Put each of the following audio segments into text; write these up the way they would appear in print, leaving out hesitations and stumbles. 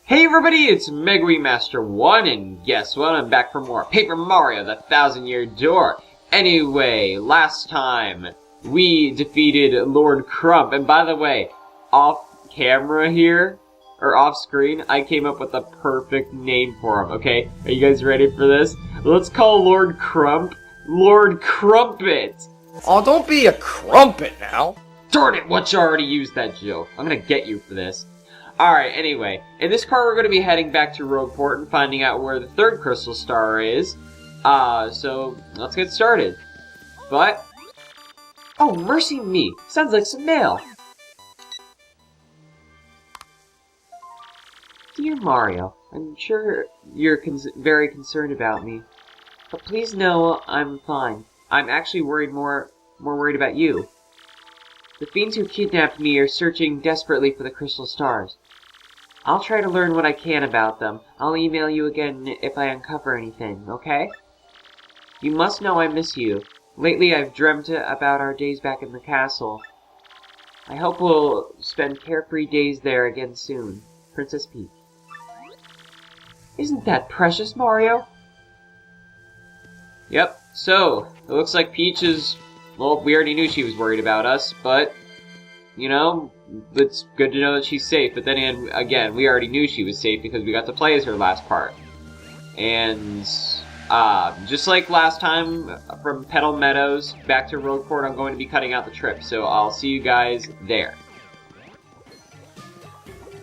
Hey everybody, it's Megwee Master 1, and guess what? I'm back for more Paper Mario, the 1,000-Year Door. Anyway, last time, we defeated Lord Crump, and by the way, off camera here, or off screen, I came up with a perfect name for him, okay? Are you guys ready for this? Let's call Lord Crump, Lord Crumpet! Oh, don't be a crumpet now! Darn it, what, you already used that joke. I'm gonna get you for this. Alright, anyway, in this part we're going to be heading back to Rogueport and finding out where the third crystal star is. So, let's get started. But, oh, mercy me, sounds like some mail. Dear Mario, I'm sure you're very concerned about me, but please know I'm fine. I'm actually more worried about you. The fiends who kidnapped me are searching desperately for the crystal stars. I'll try to learn what I can about them. I'll email you again if I uncover anything, okay? You must know I miss you. Lately I've dreamt about our days back in the castle. I hope we'll spend carefree days there again soon. Princess Peach. Isn't that precious, Mario? Yep, so, it looks like Peach is... Well, we already knew she was worried about us, but... You know, it's good to know that she's safe, but then again, we already knew she was safe because we got to play as her last part. And, just like last time, from Petal Meadows back to Rogueport, I'm going to be cutting out the trip, so I'll see you guys there.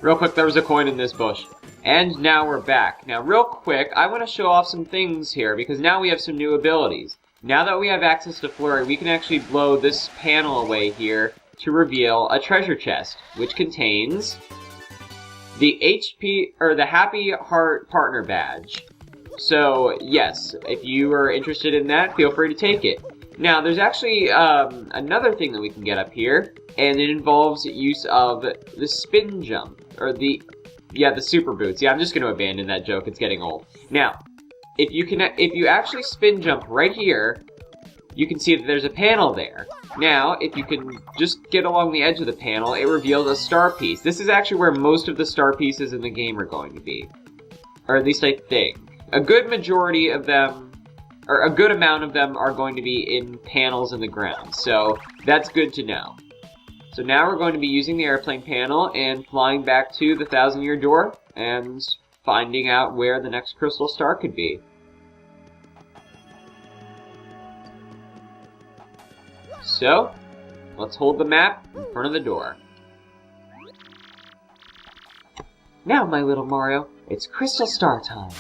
Real quick, there was a coin in this bush. And now we're back. Now, real quick, I want to show off some things here, because now we have some new abilities. Now that we have access to Flurry, we can actually blow this panel away here to reveal a treasure chest, which contains the the Happy Heart Partner Badge. So, yes, if you are interested in that, feel free to take it. Now, there's actually another thing that we can get up here, and it involves use of the spin jump, or the super boots. Yeah, I'm just going to abandon that joke, it's getting old. Now, if you actually spin jump right here, you can see that there's a panel there. Now, if you can just get along the edge of the panel, it reveals a star piece. This is actually where most of the star pieces in the game are going to be. Or at least I think. A good majority of them, or a good amount of them, are going to be in panels in the ground. So, that's good to know. So now we're going to be using the airplane panel and flying back to the 1,000-Year Door and finding out where the next crystal star could be. So, let's hold the map in front of the door. Now, my little Mario, it's crystal star time.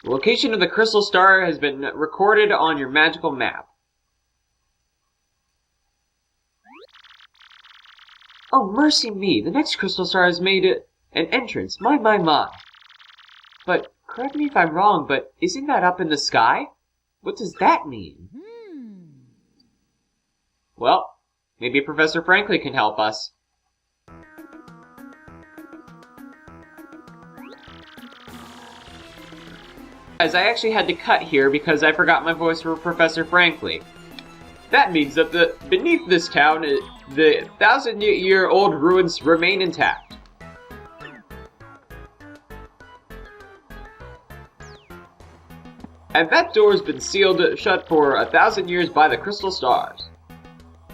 The location of the crystal star has been recorded on your magical map. Oh, mercy me, the next crystal star has made an entrance. My. But, correct me if I'm wrong, but isn't that up in the sky? What does that mean? Well, maybe Professor Franklin can help us. Guys, I actually had to cut here because I forgot my voice for Professor Franklin. That means that beneath this town, the 1,000-year-old ruins remain intact. And that door's been sealed shut for 1,000 years by the crystal stars.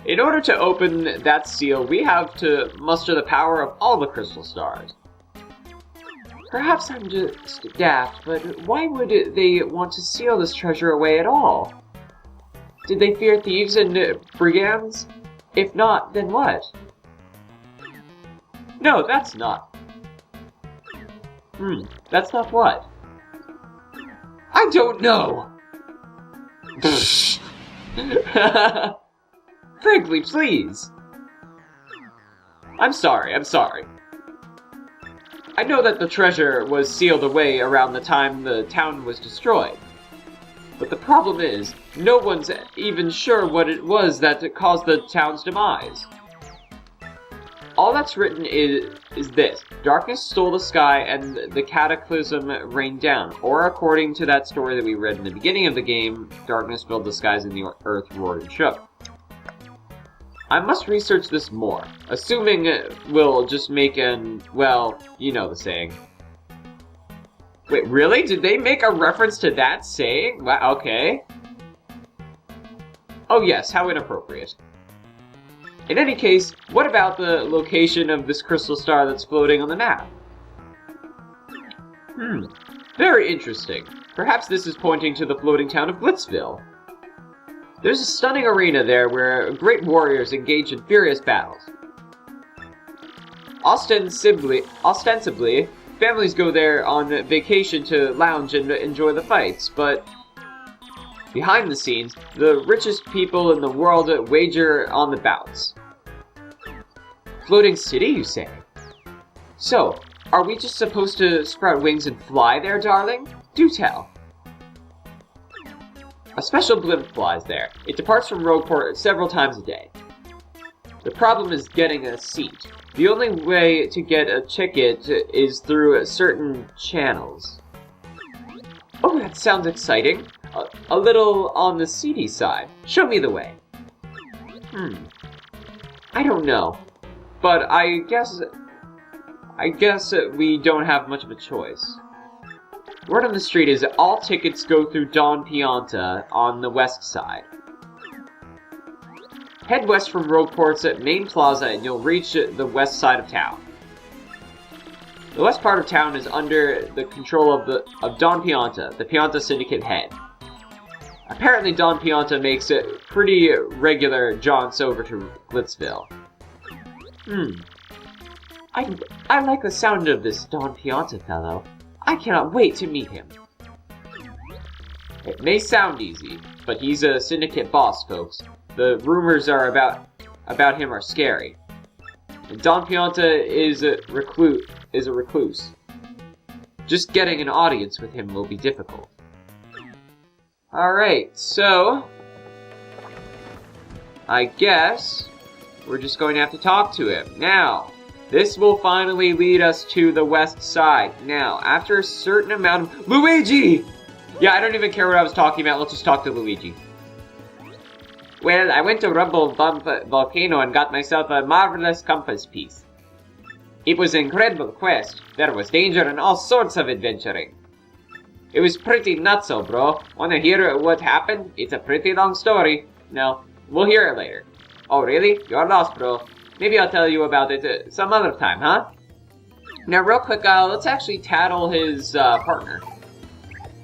In order to open that seal, we have to muster the power of all the crystal stars. Perhaps I'm just daft, but why would they want to seal this treasure away at all? Did they fear thieves and brigands? If not, then what? No, that's not. That's not what? I don't know! Frankly, please! I'm sorry. I know that the treasure was sealed away around the time the town was destroyed. But the problem is, no one's even sure what it was that caused the town's demise. All that's written is this: darkness stole the sky and the cataclysm rained down. Or according to that story that we read in the beginning of the game, darkness filled the skies and the earth roared and shook. I must research this more, assuming we'll just make well, you know the saying. Wait, really? Did they make a reference to that saying? Wow, okay. Oh yes, how inappropriate. In any case, what about the location of this crystal star that's floating on the map? Very interesting. Perhaps this is pointing to the floating town of Glitzville. There's a stunning arena there where great warriors engage in furious battles. Ostensibly, families go there on vacation to lounge and enjoy the fights, but behind the scenes, the richest people in the world wager on the bouts. Floating city, you say? So, are we just supposed to sprout wings and fly there, darling? Do tell. A special blimp flies there. It departs from Rogueport several times a day. The problem is getting a seat. The only way to get a ticket is through certain channels. Oh, that sounds exciting. A little on the seedy side. Show me the way. I don't know. But I guess we don't have much of a choice. Word on the street is all tickets go through Don Pianta on the west side. Head west from Rogueport's main plaza and you'll reach the west side of town. The west part of town is under the control of Don Pianta, the Pianta Syndicate head. Apparently Don Pianta makes pretty regular jaunts over to Glitzville. I like the sound of this Don Pianta fellow. I cannot wait to meet him. It may sound easy, but he's a Syndicate boss, folks. The rumors about him are scary. And Don Pianta is a recluse. Just getting an audience with him will be difficult. Alright, so I guess we're just going to have to talk to him. Now, this will finally lead us to the west side. Now, after a certain amount of... Luigi! Yeah, I don't even care what I was talking about. Let's just talk to Luigi. Well, I went to Rumble Bump Volcano and got myself a marvelous compass piece. It was an incredible quest. There was danger and all sorts of adventuring. It was pretty nutso, bro. Wanna hear what happened? It's a pretty long story. No, we'll hear it later. Oh, really? You're lost, bro. Maybe I'll tell you about it some other time, huh? Now, real quick, let's actually tattle his partner.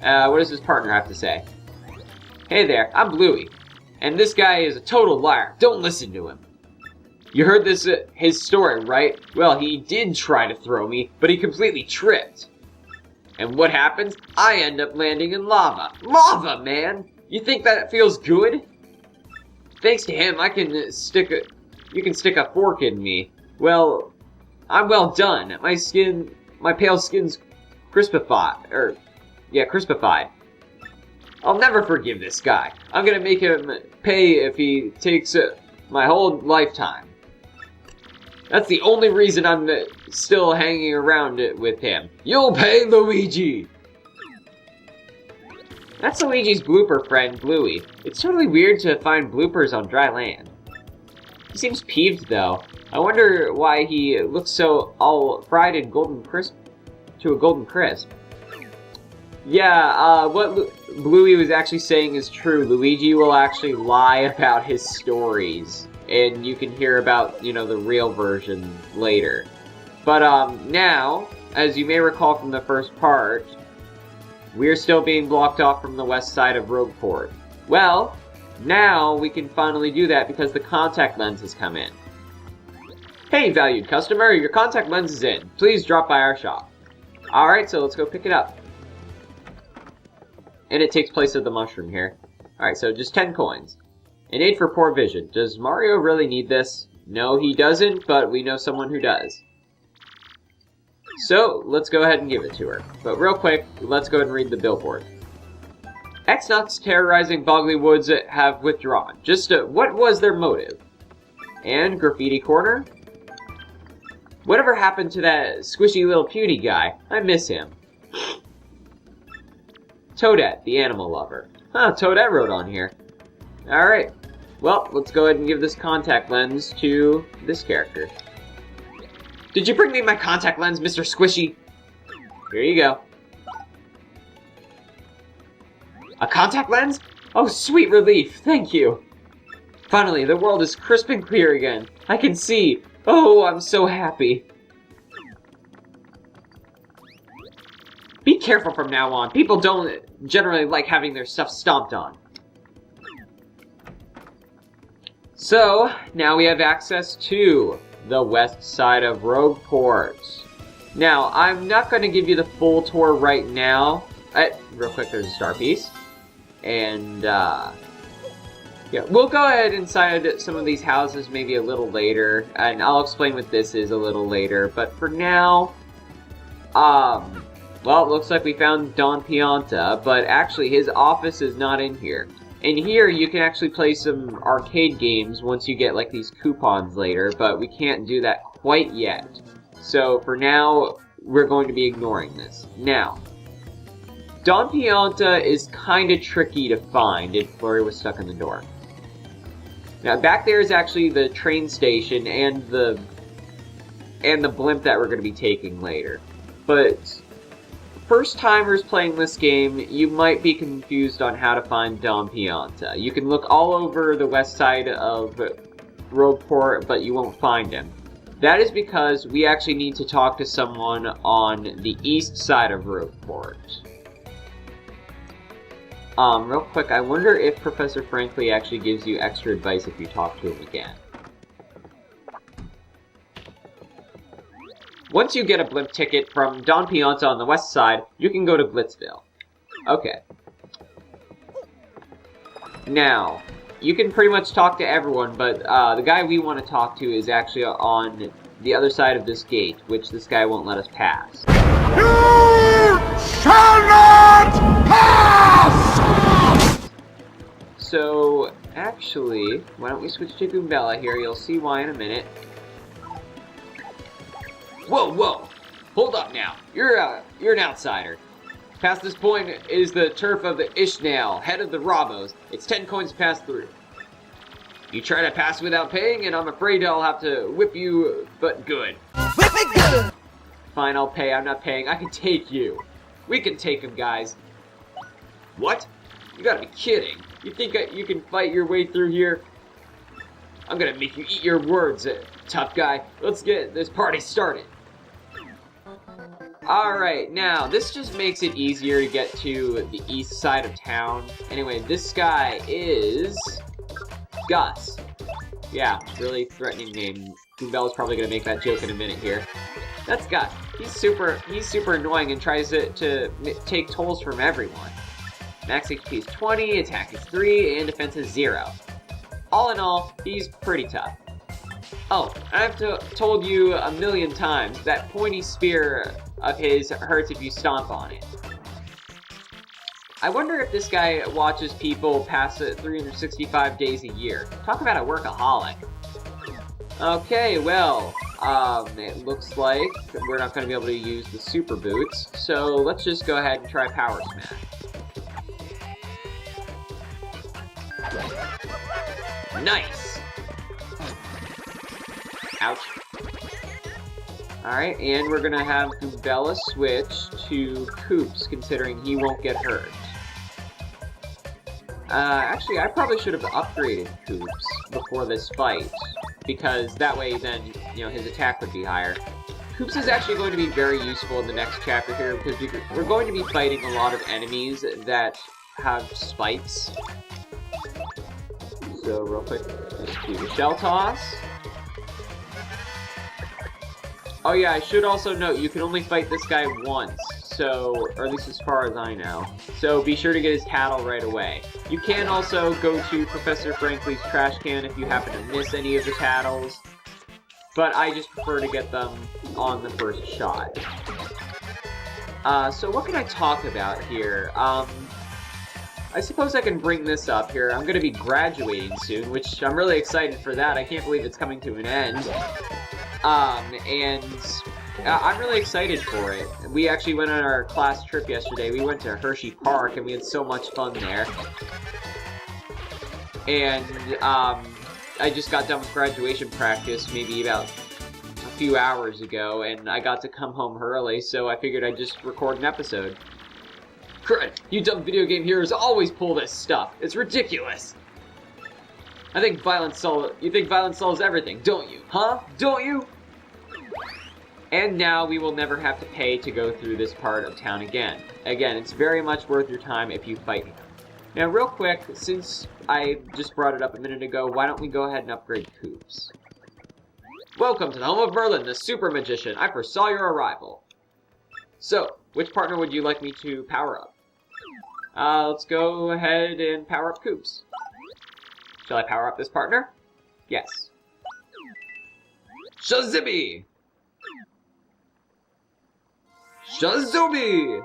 What does his partner have to say? Hey there, I'm Bluey. And this guy is a total liar. Don't listen to him. You heard this, his story, right? Well, he did try to throw me, but he completely tripped. And what happens? I end up landing in lava. Lava, man! You think that feels good? Thanks to him, you can stick a fork in me. Well, I'm well done. My pale skin's crispified. Crispified. I'll never forgive this guy. I'm gonna make him pay if he takes my whole lifetime. That's the only reason I'm still hanging around with him. You'll pay, Luigi! That's Luigi's blooper friend, Bluey. It's totally weird to find bloopers on dry land. He seems peeved, though. I wonder why he looks so all fried and golden crisp to a golden crisp. Yeah, what Bluey was actually saying is true. Luigi will actually lie about his stories, and you can hear about, the real version later. But, now, as you may recall from the first part, we're still being blocked off from the west side of Rogueport. Well, Now we can finally do that because the contact lens has come in. Hey, valued customer, your contact lens is in. Please drop by our shop. Alright, so let's go pick it up. And it takes place of the mushroom here. Alright, so just 10 coins. An aid for poor vision. Does Mario really need this? No, he doesn't, but we know someone who does. So, let's go ahead and give it to her. But real quick, let's go ahead and read the billboard. X-Nuts terrorizing Bogley Woods have withdrawn. Just, what was their motive? And Graffiti Corner? Whatever happened to that squishy little puny guy? I miss him. Toadette, the animal lover. Huh, Toadette wrote on here. Alright. Well, let's go ahead and give this contact lens to this character. Did you bring me my contact lens, Mr. Squishy? Here you go. A contact lens? Oh, sweet relief. Thank you. Finally, the world is crisp and clear again. I can see. Oh, I'm so happy. Be careful from now on. People don't generally like having their stuff stomped on. So, now we have access to the west side of Rogueport. Now, I'm not going to give you the full tour right now. Real quick, there's a star piece. And, yeah, we'll go ahead inside some of these houses maybe a little later, and I'll explain what this is a little later. But for now, well, it looks like we found Don Pianta, but actually his office is not in here. In here, you can actually play some arcade games once you get, like, these coupons later, but we can't do that quite yet. So, for now, we're going to be ignoring this. Now, Don Pianta is kind of tricky to find if Flurry was stuck in the door. Now, back there is actually the train station and the blimp that we're going to be taking later. But first-timers playing this game, you might be confused on how to find Don Pianta. You can look all over the west side of Rogueport, but you won't find him. That is because we actually need to talk to someone on the east side of Rogueport. Real quick, I wonder if Professor Franklin actually gives you extra advice if you talk to him again. Once you get a blimp ticket from Don Pianta on the west side, you can go to Blitzville. Okay. Now, you can pretty much talk to everyone, but the guy we want to talk to is actually on the other side of this gate, which this guy won't let us pass. You shall not pass! So, actually, why don't we switch to Goombella here? You'll see why in a minute. Whoa, whoa! Hold up now. You're an outsider. Past this point is the turf of the Ishnael, head of the Robos. It's 10 coins to pass through. You try to pass without paying, and I'm afraid I'll have to whip you, but good. Whip it good! Fine, I'll pay. I'm not paying. I can take you. We can take him, guys. What? You gotta be kidding. You think you can fight your way through here? I'm gonna make you eat your words, tough guy. Let's get this party started. Alright, now, this just makes it easier to get to the east side of town. Anyway, this guy is Gus. Yeah, really threatening name. Goombella's probably gonna make that joke in a minute here. That's Gus. He's super annoying and tries to take tolls from everyone. Max HP is 20, attack is 3, and defense is 0. All in all, he's pretty tough. Oh, I've told you a million times, that pointy spear of his hurts if you stomp on it. I wonder if this guy watches people pass it 365 days a year. Talk about a workaholic. Okay, well, it looks like we're not going to be able to use the super boots, so let's just go ahead and try Power Smash. Nice! Ouch. Alright, and we're gonna have Goombella switch to Koops, considering he won't get hurt. Actually, I probably should have upgraded Koops before this fight, because that way then, you know, his attack would be higher. Koops is actually going to be very useful in the next chapter here, because we're going to be fighting a lot of enemies that have spikes. So real quick, just do the shell toss. Oh yeah, I should also note, you can only fight this guy once, so, or at least as far as I know. So be sure to get his tattle right away. You can also go to Professor Frankly's trash can if you happen to miss any of the tattles, but I just prefer to get them on the first shot. So what can I talk about here? I suppose I can bring this up here. I'm going to be graduating soon, which I'm really excited for that. I can't believe it's coming to an end. And I'm really excited for it. We actually went on our class trip yesterday. We went to Hershey Park, and we had so much fun there. And, I just got done with graduation practice maybe about a few hours ago, and I got to come home early, so I figured I'd just record an episode. Crud, you dumb video game heroes always pull this stuff. It's ridiculous. You think violence solves everything, don't you? Huh? Don't you? And now we will never have to pay to go through this part of town again. Again, it's very much worth your time if you fight him. Now, real quick, since I just brought it up a minute ago, why don't we go ahead and upgrade Coops? Welcome to the home of Merlin, the super magician. I foresaw your arrival. So, which partner would you like me to power up? Let's go ahead and power up Coops. Shall I power up this partner? Yes. Shazibby! Shazubi!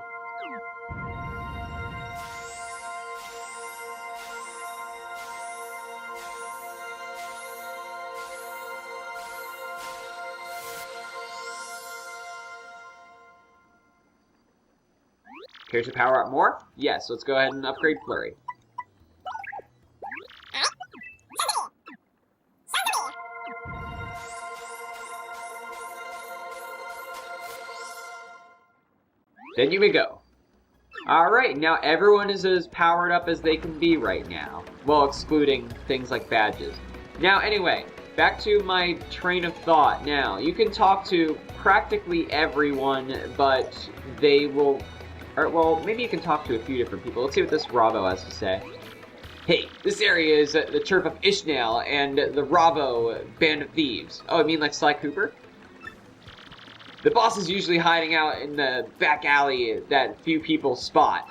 Care to power up more? Yes, let's go ahead and upgrade Flurry. Then you may go. Alright, now everyone is as powered up as they can be right now. Well, excluding things like badges. Now, anyway, back to my train of thought. Now, you can talk to practically everyone, but they will... Or, well, maybe you can talk to a few different people. Let's see what this Ravo has to say. Hey, this area is the turf of Ishnael and the Ravo band of thieves. Oh, I mean like Sly Cooper? The boss is usually hiding out in the back alley that few people spot.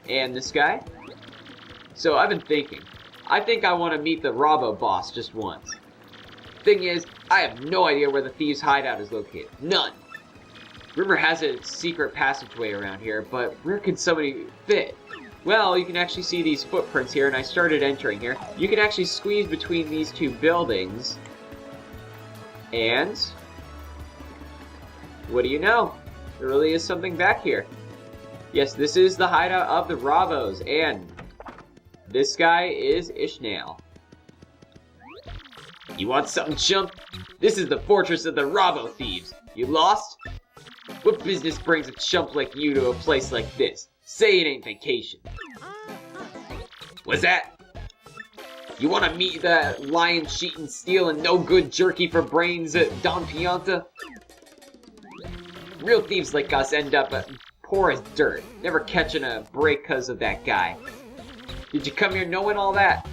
And this guy? So I've been thinking. I think I want to meet the Ravo boss just once. Thing is, I have no idea where the Thieves Hideout is located. None. Rumor has it it's a secret passageway around here, but where could somebody fit? Well, you can actually see these footprints here, and I started entering here. You can actually squeeze between these two buildings. And... what do you know? There really is something back here. Yes, this is the hideout of the Ravos, and this guy is Ishnael. You want something, chump? This is the fortress of the Ravo thieves. You lost? What business brings a chump like you to a place like this? Say it ain't vacation. What's that? You want to meet the lion cheating, stealing, no good jerky for brains Don Pianta? Real thieves like us end up poor as dirt, never catching a break because of that guy. Did you come here knowing all that?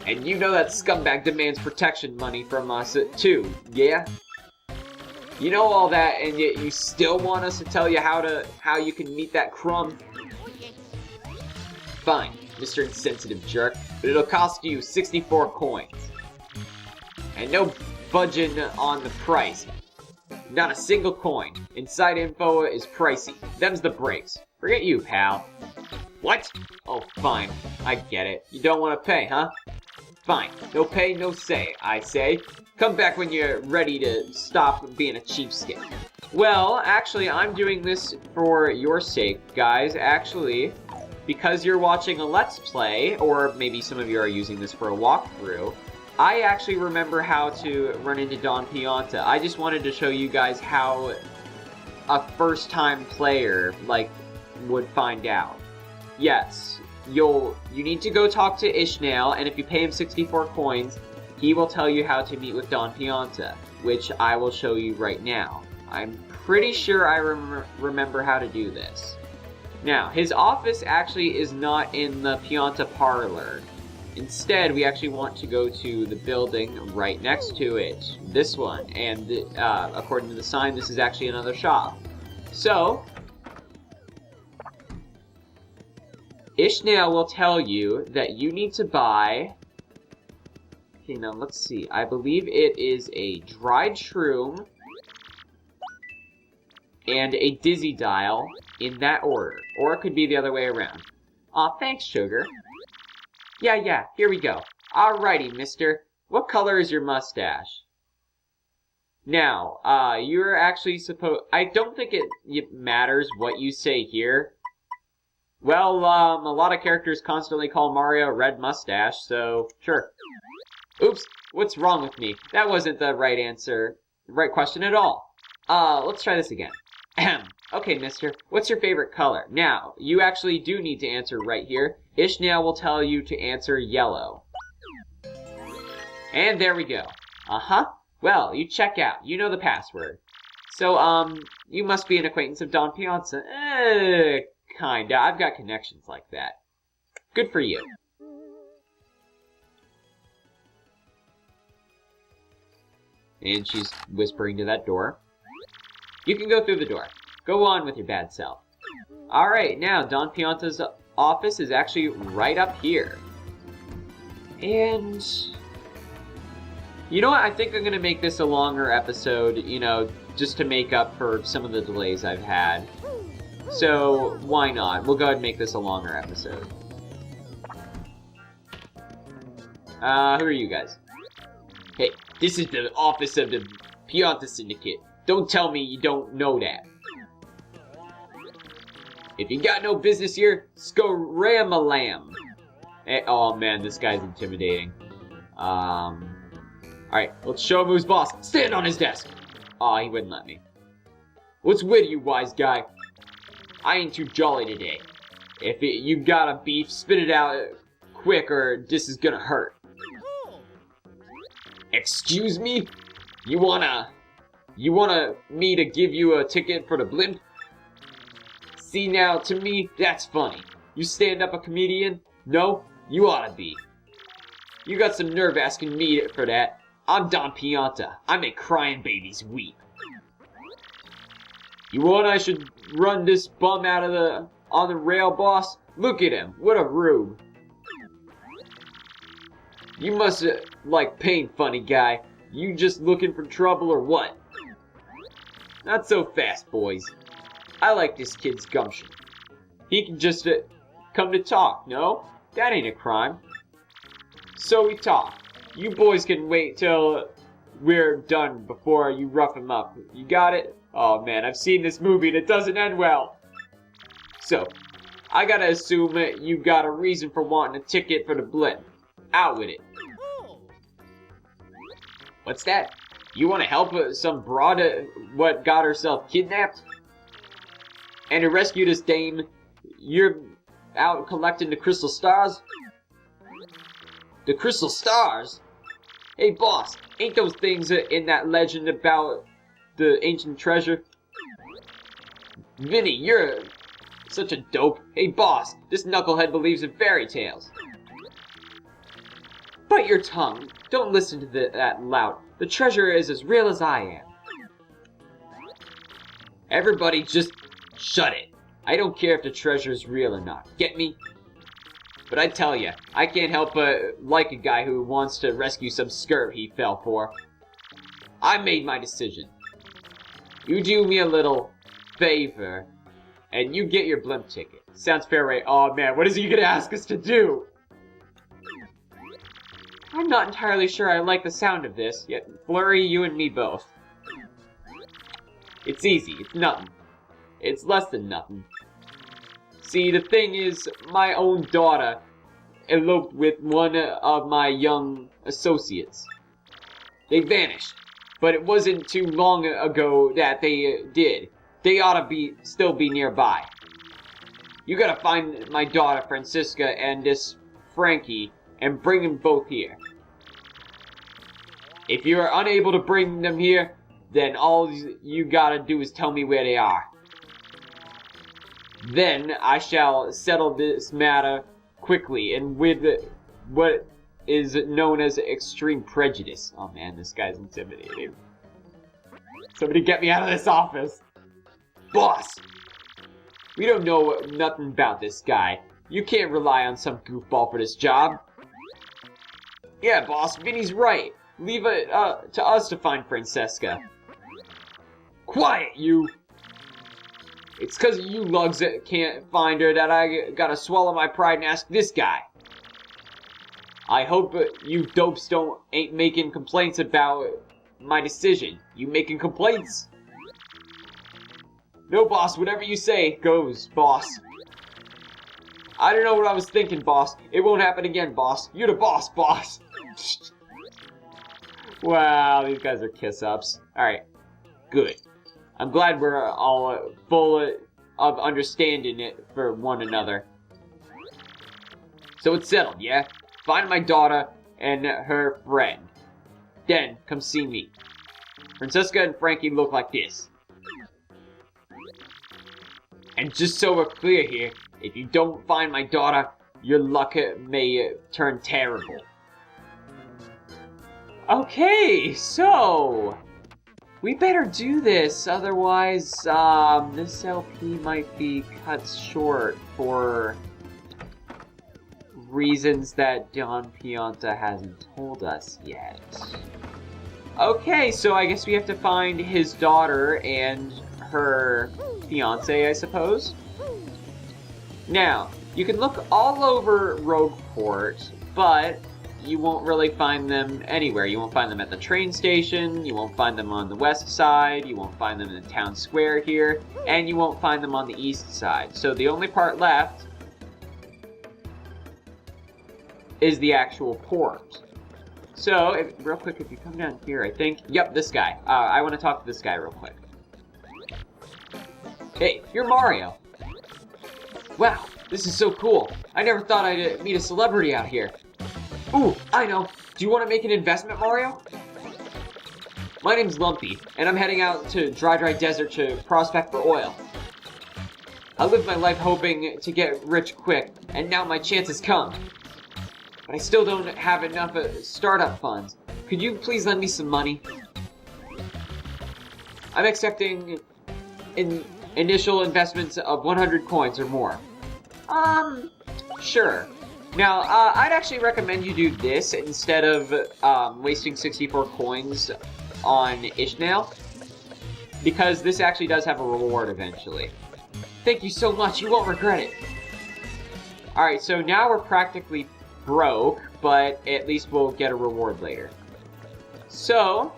And you know that scumbag demands protection money from us too, yeah? You know all that, and yet you still want us to tell you how you can meet that crumb? Fine, Mr. Insensitive Jerk, but it'll cost you 64 coins. And no budging on the price. Not a single coin. Inside info is pricey. Them's the breaks. Forget you, pal. What? Oh, fine. I get it. You don't want to pay, huh? Fine. No pay, no say, I say. Come back when you're ready to stop being a cheapskate. Well, actually, I'm doing this for your sake, guys. Actually, because you're watching a Let's Play, or maybe some of you are using this for a walkthrough, I actually remember how to run into Don Pianta. I just wanted to show you guys how a first-time player, like, would find out. Yes, you need to go talk to Ishnael, and if you pay him 64 coins, he will tell you how to meet with Don Pianta, which I will show you right now. I'm pretty sure I remember how to do this. Now, his office actually is not in the Pianta parlor. Instead, we actually want to go to the building right next to it. This one. And according to the sign, this is actually another shop. So, Ishmael will tell you that you need to buy... Okay, now let's see. I believe it is a dried shroom and a dizzy dial in that order. Or it could be the other way around. Aw, thanks, sugar. Yeah, here we go. Alrighty, mister. What color is your mustache? Now, you're actually supposed... I don't think it matters what you say here. Well, a lot of characters constantly call Mario Red Mustache, so sure. Oops, what's wrong with me? That wasn't the right answer. Right question at all. Let's try this again. Okay, mister, what's your favorite color? Now, you actually do need to answer right here. Ishmael will tell you to answer yellow. And there we go. Uh-huh. Well, you check out. You know the password. So, you must be an acquaintance of Don Pianta. Kinda. I've got connections like that. Good for you. And she's whispering to that door. You can go through the door. Go on with your bad self. Alright, now, Don Pianta's office is actually right up here. And... you know what? I think I'm going to make this a longer episode, you know, just to make up for some of the delays I've had. So, why not? We'll go ahead and make this a longer episode. Who are you guys? Hey, this is the office of the Piazza Syndicate. Don't tell me you don't know that. If you got no business here, scoram-a-lam. Hey, oh man, this guy's intimidating. Alright, let's show him who's boss. Stand on his desk! Aw, he wouldn't let me. What's with you, wise guy? I ain't too jolly today. If you got a beef, spit it out quick or this is gonna hurt. Excuse me? You wanna me to give you a ticket for the blimp? See now, to me, that's funny. You stand-up a comedian? No? You oughta be. You got some nerve asking me for that. I'm Don Pianta. I make crying babies weep. You want I should run this bum out of on the rail, boss? Look at him. What a rube. You must like pain, funny guy. You just looking for trouble or what? Not so fast, boys. I like this kid's gumption. He can just come to talk, no? That ain't a crime. So we talk. You boys can wait till we're done before you rough him up. You got it? Oh man, I've seen this movie and it doesn't end well. So, I gotta assume that you got a reason for wanting a ticket for the blimp. Out with it. What's that? You want to help some broad what got herself kidnapped? And to rescue this dame, you're out collecting the crystal stars? The crystal stars? Hey boss, ain't those things in that legend about the ancient treasure? Vinny, you're such a dope. Hey boss, this knucklehead believes in fairy tales. Bite your tongue. Don't listen to that lout. The treasure is as real as I am. Everybody just shut it. I don't care if the treasure is real or not. Get me? But I tell ya, I can't help but like a guy who wants to rescue some skirt he fell for. I made my decision. You do me a little favor, and you get your blimp ticket. Sounds fair, right? Oh man, what is he gonna ask us to do? I'm not entirely sure I like the sound of this, yet Flurry, you and me both. It's easy, it's nothing. It's less than nothing. See, the thing is, my own daughter eloped with one of my young associates. They vanished, but it wasn't too long ago that they did. They ought to still be nearby. You gotta find my daughter Francisca and this Frankie and bring them both here. If you are unable to bring them here, then all you gotta do is tell me where they are. Then I shall settle this matter quickly and with what is known as extreme prejudice. Oh man, this guy's intimidating. Somebody get me out of this office. Boss! We don't know nothing about this guy. You can't rely on some goofball for this job. Yeah, boss, Vinny's right. Leave it to us to find Francesca. Quiet, you! It's cause you lugs that can't find her that I gotta swallow my pride and ask this guy. I hope you dopes ain't making complaints about my decision. You making complaints? No, boss, whatever you say goes, boss. I don't know what I was thinking, boss. It won't happen again, boss. You're the boss, boss. Wow, these guys are kiss-ups. Alright, good. I'm glad we're all full of understanding it for one another. So it's settled, yeah? Find my daughter and her friend. Then, come see me. Francesca and Frankie look like this. And just so we're clear here, if you don't find my daughter, your luck may turn terrible. Okay, so we better do this, otherwise this LP might be cut short for reasons that Don Pianta hasn't told us yet. Okay, so I guess we have to find his daughter and her fiance, I suppose. Now, you can look all over Rogueport, but you won't really find them anywhere. You won't find them at the train station, you won't find them on the west side, you won't find them in the town square here, and you won't find them on the east side. So the only part left is the actual port. So, real quick, if you come down here, I think... Yep, this guy. I want to talk to this guy real quick. Hey, you're Mario. Wow, this is so cool. I never thought I'd meet a celebrity out here. Ooh, I know. Do you want to make an investment, Mario? My name's Lumpy, and I'm heading out to Dry Desert to prospect for oil. I lived my life hoping to get rich quick, and now my chance has come. But I still don't have enough startup funds. Could you please lend me some money? I'm expecting initial investments of 100 coins or more. Sure. Now, I'd actually recommend you do this instead of wasting 64 coins on Ishmael, because this actually does have a reward eventually. Thank you so much, you won't regret it. Alright, so now we're practically broke, but at least we'll get a reward later. So,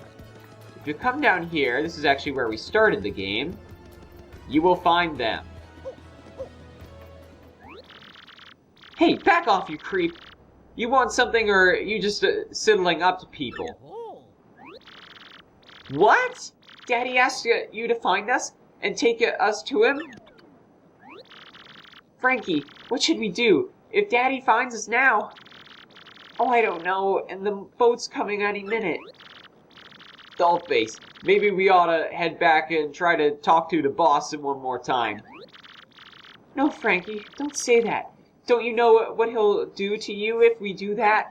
if you come down here, this is actually where we started the game, you will find them. Hey, back off, you creep! You want something, or are you just sidling up to people? What? Daddy asked you to find us and take us to him? Frankie, what should we do? If Daddy finds us now... Oh, I don't know, and the boat's coming any minute. Dollface, maybe we ought to head back and try to talk to the boss one more time. No, Frankie, don't say that. Don't you know what he'll do to you if we do that?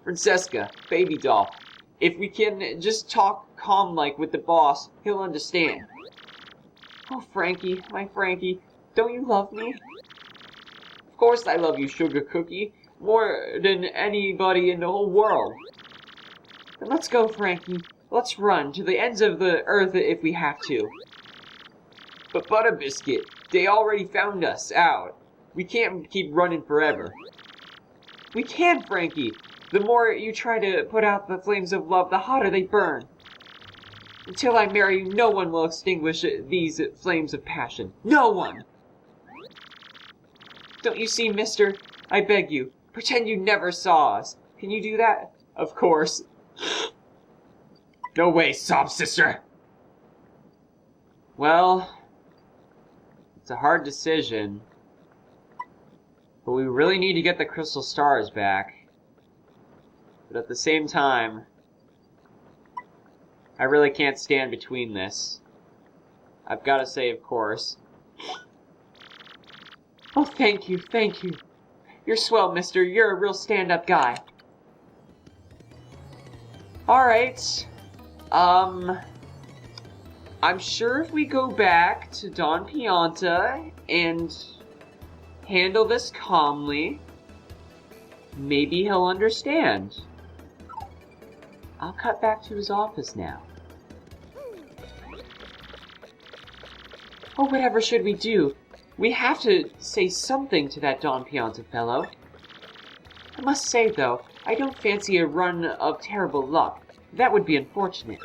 Francesca, baby doll, if we can just talk calm-like with the boss, he'll understand. Oh, Frankie, my Frankie, don't you love me? Of course I love you, Sugar Cookie, more than anybody in the whole world. Then let's go, Frankie. Let's run to the ends of the earth if we have to. But Butterbiscuit, they already found us out. We can't keep running forever. We can, Frankie. The more you try to put out the flames of love, the hotter they burn. Until I marry you, no one will extinguish these flames of passion. No one! Don't you see, mister? I beg you, pretend you never saw us. Can you do that? Of course. No way, sob sister! Well, it's a hard decision. But we really need to get the crystal stars back. But at the same time, I really can't stand between this. I've got to say, of course, Oh, thank you, thank you. You're swell, mister. You're a real stand-up guy. Alright. I'm sure if we go back to Don Pianta and handle this calmly, maybe he'll understand. I'll cut back to his office now. Oh, whatever should we do? We have to say something to that Don Pianta fellow. I must say, though, I don't fancy a run of terrible luck. That would be unfortunate.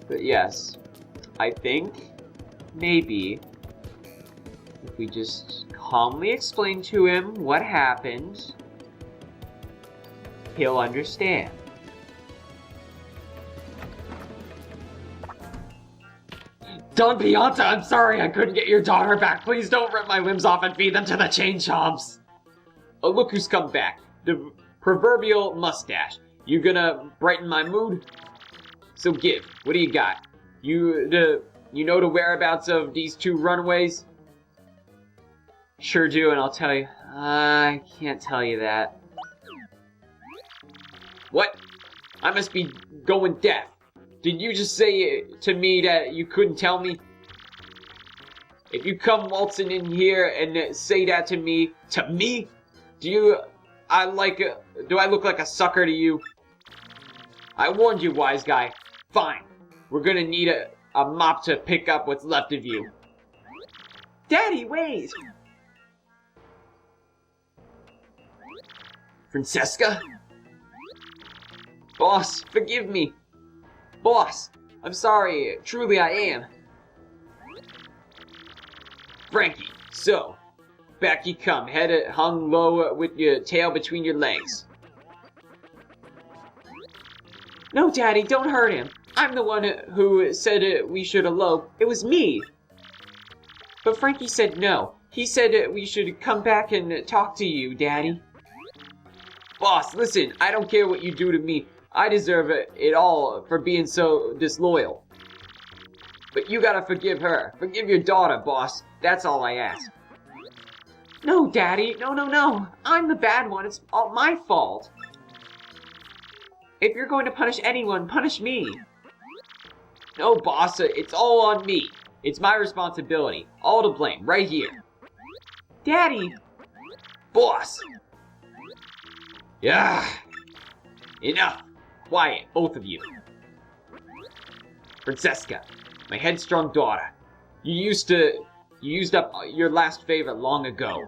But yes, I think maybe if we just calmly explain to him what happened, he'll understand. Don Pianta, I'm sorry I couldn't get your daughter back. Please don't rip my limbs off and feed them to the chain chomps. Oh, look who's come back. The proverbial mustache. You gonna brighten my mood? So give. What do you got? You know the whereabouts of these two runaways? Sure do, and I'll tell you. I can't tell you that. What? I must be going deaf. Did you just say to me that you couldn't tell me? If you come waltzing in here and say that to me, do I look like a sucker to you? I warned you, wise guy. Fine. We're gonna need a mop to pick up what's left of you. Daddy, wait! Francesca? Boss, forgive me. Boss, I'm sorry. Truly I am. Frankie, so, back you come, head hung low with your tail between your legs. No, Daddy, don't hurt him. I'm the one who said we should elope. It was me. But Frankie said no. He said we should come back and talk to you, Daddy. Boss, listen, I don't care what you do to me. I deserve it all for being so disloyal. But you gotta forgive her. Forgive your daughter, boss. That's all I ask. No, Daddy. No. I'm the bad one. It's all my fault. If you're going to punish anyone, punish me. No, boss. It's all on me. It's my responsibility. All to blame. Right here. Daddy. Boss. Yeah. Enough. Quiet, both of you. Francesca, my headstrong daughter. You used up your last favor long ago.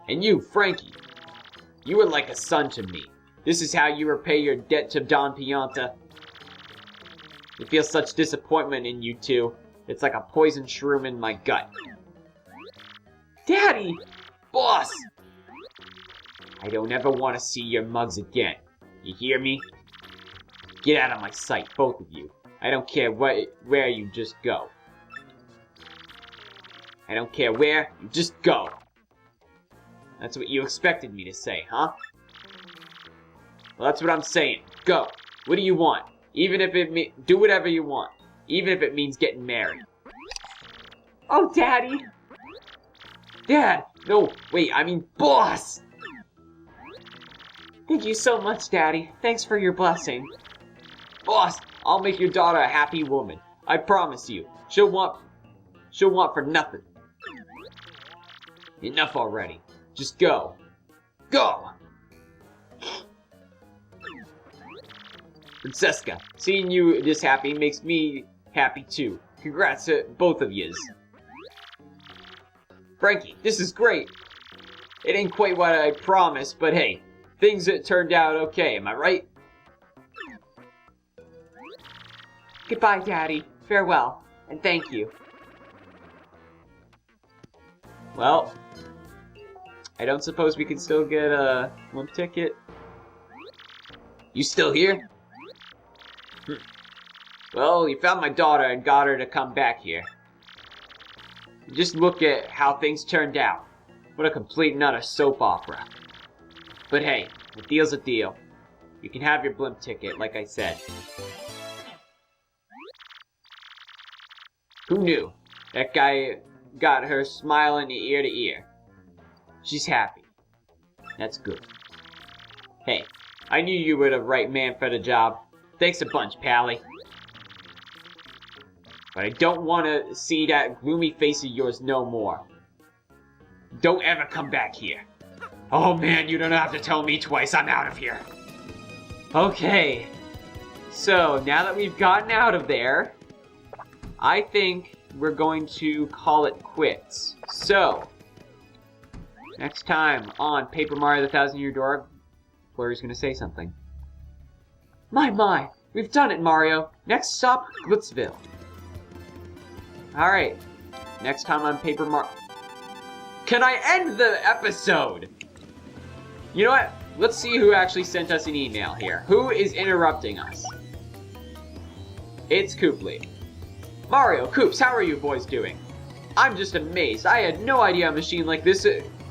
And you, Frankie, you were like a son to me. This is how you repay your debt to Don Pianta. I feel such disappointment in you two. It's like a poison shroom in my gut. Daddy! Boss! I don't ever want to see your mugs again. You hear me? Get out of my sight, both of you. I don't care where you just go. I don't care where, you just go. That's what you expected me to say, huh? Well, that's what I'm saying. Go. What do you want? Even if it do whatever you want. Even if it means getting married. Oh, Daddy! Dad! No, wait, I mean boss! Thank you so much, Daddy. Thanks for your blessing. Boss, I'll make your daughter a happy woman. I promise you. She'll want for nothing. Enough already. Just go. Go! Francesca, seeing you this happy makes me happy too. Congrats to both of yous. Frankie, this is great. It ain't quite what I promised, but hey, things turned out okay, am I right? Goodbye, Daddy. Farewell, and thank you. Well, I don't suppose we can still get a limp ticket. You still here? Well, you found my daughter and got her to come back here. Just look at how things turned out. What a complete and utter soap opera. But hey, a deal's a deal. You can have your blimp ticket, like I said. Who knew? That guy got her smiling ear to ear. She's happy. That's good. Hey, I knew you were the right man for the job. Thanks a bunch, Pally. But I don't want to see that gloomy face of yours no more. Don't ever come back here. Oh man, you don't have to tell me twice. I'm out of here. Okay. So, now that we've gotten out of there, I think we're going to call it quits. So, next time on Paper Mario the Thousand Year Door, Flurry's going to say something. My, we've done it, Mario. Next stop, Glitzville. Alright, next time on Paper Mario... Can I end the episode? You know what? Let's see who actually sent us an email here. Who is interrupting us? It's Koopley. Mario, Koops, how are you boys doing? I'm just amazed. I had no idea a machine like this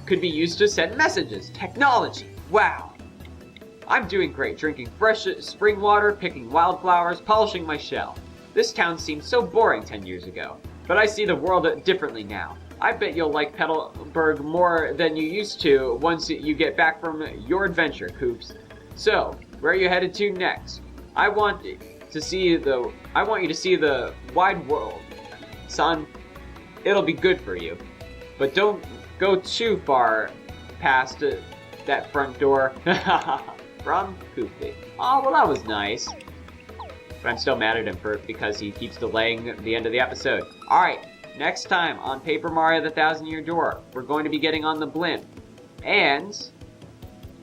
could be used to send messages. Technology. Wow. I'm doing great, drinking fresh spring water, picking wildflowers, polishing my shell. This town seemed so boring 10 years ago, but I see the world differently now. I bet you'll like Petalburg more than you used to once you get back from your adventure, Koops. So, where are you headed to next? I want you to see the wide world, son. It'll be good for you. But don't go too far past that front door. From Koopley. Oh, well, that was nice. But I'm still mad at him because he keeps delaying the end of the episode. Alright, next time on Paper Mario the Thousand Year Door, we're going to be getting on the blimp. And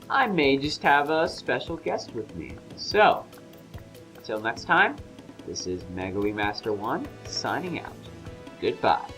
I may just have a special guest with me. So, until next time, this is Megawee Master 1 signing out. Goodbye.